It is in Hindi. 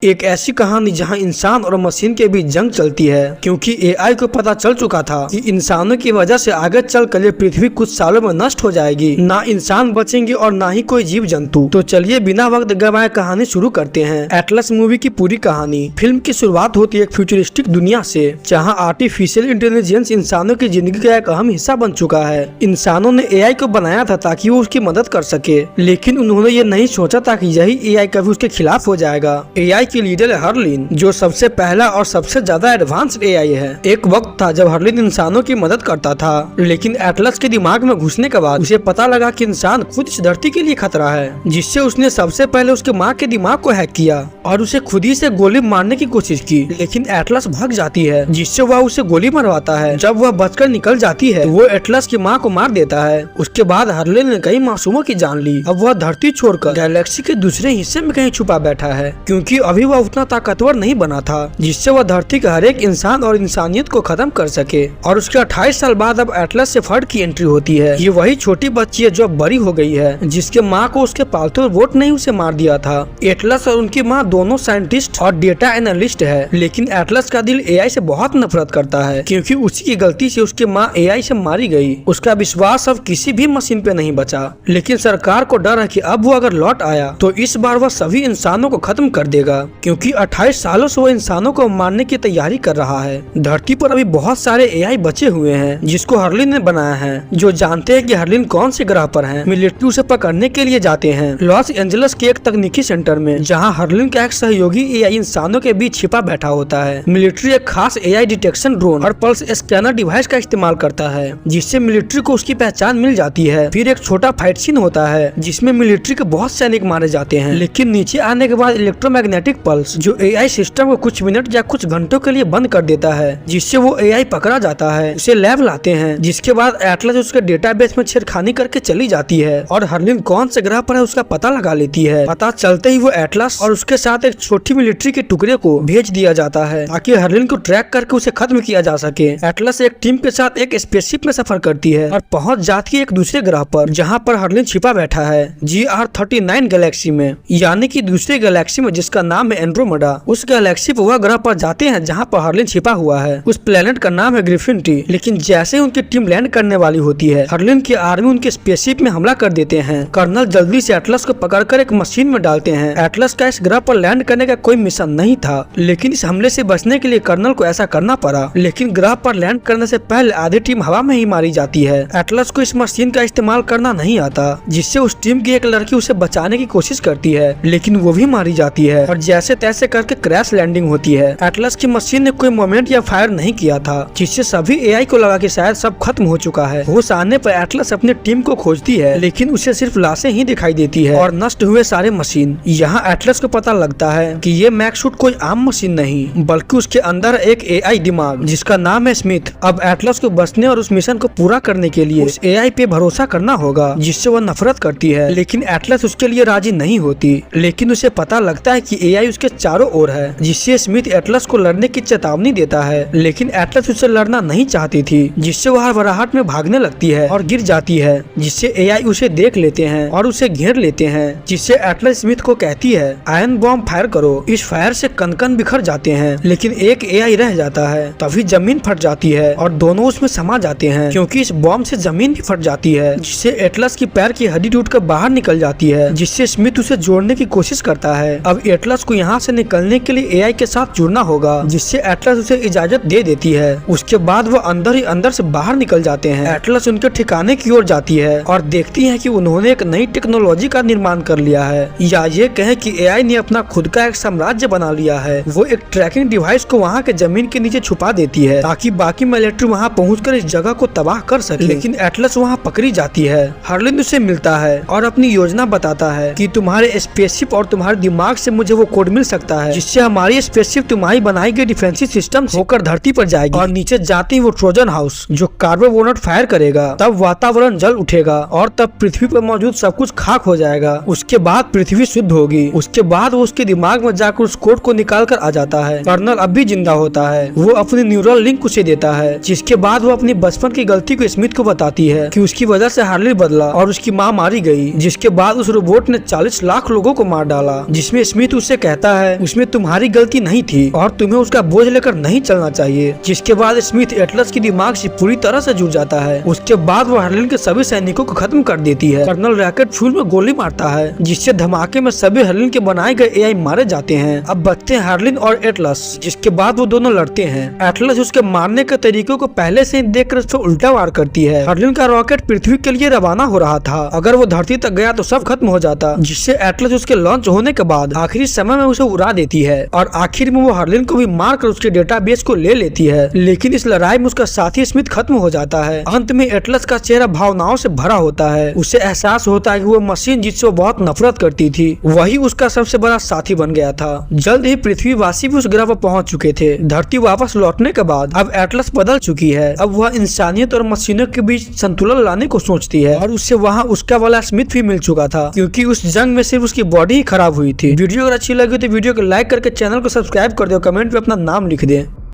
एक ऐसी कहानी जहां इंसान और मशीन के बीच जंग चलती है, क्योंकि एआई को पता चल चुका था कि इंसानों की वजह से आगे चलकर ये पृथ्वी कुछ सालों में नष्ट हो जाएगी। ना इंसान बचेंगे और ना ही कोई जीव जंतु। तो चलिए बिना वक्त गवाए कहानी शुरू करते हैं। एटलस मूवी की पूरी कहानी। फिल्म की शुरुआत होती है एक फ्यूचरिस्टिक दुनिया से, जहाँ आर्टिफिशियल इंटेलिजेंस इंसानों की जिंदगी का एक अहम हिस्सा बन चुका है। इंसानों ने एआई को बनाया था ताकि वो उसकी मदद कर सके, लेकिन उन्होंने ये नहीं सोचा था कि यही एआई कभी उसके खिलाफ हो जाएगा। एआई की लीडर है हर्लिन, जो सबसे पहला और सबसे ज्यादा एडवांस्ड एआई है। एक वक्त था जब हर्लिन इंसानों की मदद करता था, लेकिन एटलस के दिमाग में घुसने के बाद उसे पता लगा कि इंसान खुद इस धरती के लिए खतरा है, जिससे उसने सबसे पहले उसके माँ के दिमाग को हैक किया और उसे खुद ही से गोली मारने की कोशिश की। लेकिन एटलस भाग जाती है, जिससे वह उसे गोली मरवाता है। जब वह बचकर निकल जाती है, वो एटलस की माँ को मार देता है। उसके बाद हर्लिन ने कई मासूमों की जान ली। अब वह धरती छोड़कर गैलेक्सी के दूसरे हिस्से में कहीं छुपा बैठा है, क्योंकि अभी वह उतना ताकतवर नहीं बना था जिससे वह धरती के हर एक इंसान और इंसानियत को खत्म कर सके। और उसके 28 साल बाद अब एटलस से फर्ड की एंट्री होती है। ये वही छोटी बच्ची है जो अब बड़ी हो गई है, जिसके माँ को उसके पालतू रोबोट ने उसे मार दिया था। एटलस और उनकी माँ दोनों साइंटिस्ट और डेटा एनालिस्ट है, लेकिन एटलस का दिल एआई से बहुत नफरत करता है, क्योंकि उसी की गलती से उसकी माँ एआई से मारी गई। उसका विश्वास अब किसी भी मशीन पे नहीं बचा, लेकिन सरकार को डर है कि अब वो अगर लौट आया तो इस बार वह सभी इंसानों को खत्म कर देगा, क्योंकि 28 सालों से वो इंसानों को मारने की तैयारी कर रहा है। धरती पर अभी बहुत सारे एआई बचे हुए हैं जिसको हर्लिन ने बनाया है, जो जानते हैं कि हर्लिन कौन से ग्रह पर है। मिलिट्री उसे पकड़ने के लिए जाते हैं लॉस एंजलिस के एक तकनीकी सेंटर में, जहां हर्लिन का एक सहयोगी एआई इंसानों के बीच छिपा बैठा होता है। मिलिट्री एक खास एआई डिटेक्शन ड्रोन और पल्स स्कैनर डिवाइस का इस्तेमाल करता है, जिससे मिलिट्री को उसकी पहचान मिल जाती है। फिर एक छोटा फाइट सीन होता है जिसमें मिलिट्री के बहुत सैनिक मारे जाते हैं, लेकिन नीचे आने के बाद इलेक्ट्रोमैग्नेटिक पल्स जो एआई सिस्टम को कुछ मिनट या कुछ घंटों के लिए बंद कर देता है, जिससे वो एआई पकड़ा जाता है। उसे लैब लाते हैं, जिसके बाद एटलस उसके डेटाबेस में छेड़खानी करके चली जाती है और हर्लिन कौन से ग्रह पर है उसका पता लगा लेती है। पता चलते ही वो एटलस और उसके साथ एक छोटी मिलिट्री के टुकड़े को भेज दिया जाता है ताकि हर्लिन को ट्रैक करके उसे खत्म किया जा सके। एटलस एक टीम के साथ एक स्पेसशिप में सफर करती है और पहुंच जाती है एक दूसरे ग्रह पर, जहाँ पर हर्लिन छिपा बैठा है GR39 गैलेक्सी में, यानी कि दूसरे गैलेक्सी में जिसका नाम है एंड्रोमेडा। उस गैलेक्सी पर वह ग्रह पर जाते हैं जहां पर हर्लिन छिपा हुआ है। उस प्लेनेट का नाम है ग्रिफिन टी। लेकिन जैसे ही उनकी टीम लैंड करने वाली होती है, हर्लिन की आर्मी उनके स्पेसशिप में हमला कर देते हैं। कर्नल जल्दी से एटलस को पकड़कर एक मशीन में डालते हैं। एटलस का इस ग्रह पर लैंड करने का कोई मिशन नहीं था, लेकिन इस हमले से बचने के लिए कर्नल को ऐसा करना पड़ा। लेकिन ग्रह पर लैंड करने से पहले आधी टीम हवा में ही मारी जाती है। एटलस को इस मशीन का इस्तेमाल करना नहीं आता, जिससे उस टीम की एक लड़की उसे बचाने की कोशिश करती है, लेकिन वो भी मारी जाती है और जैसे तैसे करके क्रैश लैंडिंग होती है। एटलस की मशीन ने कोई मोमेंट या फायर नहीं किया था, जिससे सभी एआई को लगा कि शायद सब खत्म हो चुका है। होश आने पर एटलस अपनी टीम को खोजती है, लेकिन उसे सिर्फ लाशें ही दिखाई देती है और नष्ट हुए सारे मशीन। यहाँ एटलस को पता लगता है कि ये मैक्सूट कोई आम मशीन नहीं, बल्कि उसके अंदर एक एआई दिमाग जिसका नाम है स्मिथ। अब एटलस को बचने और उस मिशन को पूरा करने के लिए उस एआई पे भरोसा करना होगा, जिससे वह नफरत करती है। लेकिन एटलस उसके लिए राजी नहीं होती, लेकिन उसे पता लगता है कि एआई उसके चारों ओर है, जिससे स्मिथ एटलस को लड़ने की चेतावनी देता है। लेकिन एटलस उससे लड़ना नहीं चाहती थी, जिससे वह हड़बड़ाहट में भागने लगती है और गिर जाती है, जिससे एआई उसे देख लेते हैं और उसे घेर लेते हैं। जिससे एटलस स्मिथ को कहती है आयरन बॉम्ब फायर करो। इस फायर से कण कण बिखर जाते हैं, लेकिन एक एआई रह जाता है। तभी जमीन फट जाती है और दोनों उसमें समा जाते हैं, क्योंकि इस बॉम्ब से जमीन भी फट जाती है, जिससे एटलस की पैर की हड्डी टूटकर बाहर निकल जाती है, जिससे स्मिथ उसे जोड़ने की कोशिश करता है। अब एटलस को यहाँ से निकलने के लिए एआई के साथ जुड़ना होगा, जिससे एटलस उसे इजाजत दे देती है। उसके बाद वो अंदर ही अंदर से बाहर निकल जाते हैं। एटलस उनके ठिकाने की ओर जाती है और देखती है कि उन्होंने एक नई टेक्नोलॉजी का निर्माण कर लिया है, या ये कहे कि एआई ने अपना खुद का एक साम्राज्य बना लिया है। वो एक ट्रैकिंग डिवाइस को वहाँ के जमीन के नीचे छुपा देती है, ताकि बाकी मिलिट्री वहाँ पहुँचकर इस जगह को तबाह कर सके। लेकिन एटलस वहाँ पकड़ी जाती है। हर्लिन उसे मिलता है और अपनी योजना बताता है कि तुम्हारे स्पेसशिप और तुम्हारे दिमाग से मुझे वो कोड मिल सकता है, जिससे हमारी स्पेसशिप तुम्हारी बनाई गई डिफेंसिव सिस्टम होकर धरती पर जाएगी और नीचे जाते ही वो ट्रोजन हाउस जो कार्बोवोनेट फायर करेगा, तब वातावरण जल उठेगा और तब पृथ्वी पर मौजूद सब कुछ खाक हो जाएगा। उसके बाद पृथ्वी शुद्ध होगी। उसके बाद वो उसके दिमाग में जाकर उस कोड को निकाल कर आ जाता है। कर्नल अब भी जिंदा होता है। वो अपनी न्यूरल लिंक उसे देता है, जिसके बाद वो अपनी बचपन की गलती को स्मिथ को बताती है कि उसकी वजह से हार्लिन बदला और उसकी माँ मारी गई। जिसके बाद उस रोबोट ने 40 लाख लोगों को मार डाला, जिसमें स्मिथ उससे कहता है उसमें तुम्हारी गलती नहीं थी और तुम्हें उसका बोझ लेकर नहीं चलना चाहिए। जिसके बाद स्मिथ एटलस की दिमाग से पूरी तरह से जुड़ जाता है। उसके बाद वो हर्लिन के सभी सैनिकों को खत्म कर देती है। कर्नल रैकेट फ्यूल में गोली मारता है जिससे धमाके में सभी हर्लिन के बनाए गए एआई मारे जाते हैं। अब बचते हैं हर्लिन और एटलस, जिसके बाद वो दोनों लड़ते हैं। एटलस उसके मारने के तरीकों को पहले से ही देखकर उस पर उल्टा वार करती है। हर्लिन का रॉकेट पृथ्वी के लिए रवाना हो रहा था। अगर वो धरती तक गया तो सब खत्म हो जाता, जिससे एटलस उसके लॉन्च होने के बाद आखिरी समय में उसे उड़ा देती है और आखिर में वो हर्लिन को भी मारकर उसके डेटाबेस को ले लेती है। लेकिन इस लड़ाई में उसका साथी स्मिथ खत्म हो जाता है। अंत में एटलस का चेहरा भावनाओं से भरा होता है। उसे एहसास होता है कि वो मशीन जिससे वो बहुत नफरत करती थी वही उसका सबसे बड़ा साथी बन गया था। जल्द ही पृथ्वीवासी भी उस ग्रह पर पहुंच चुके थे। धरती वापस लौटने के बाद अब एटलस बदल चुकी है। अब वह इंसानियत और मशीनों के बीच संतुलन लाने को सोचती है और उससे वहाँ उसका वाला स्मिथ भी मिल चुका था, क्योंकि उस जंग में सिर्फ उसकी बॉडी ही खराब हुई थी। वीडियो अगर अच्छी लगी तो वीडियो को लाइक करके चैनल को सब्सक्राइब कर दो, कमेंट में अपना नाम लिख दे।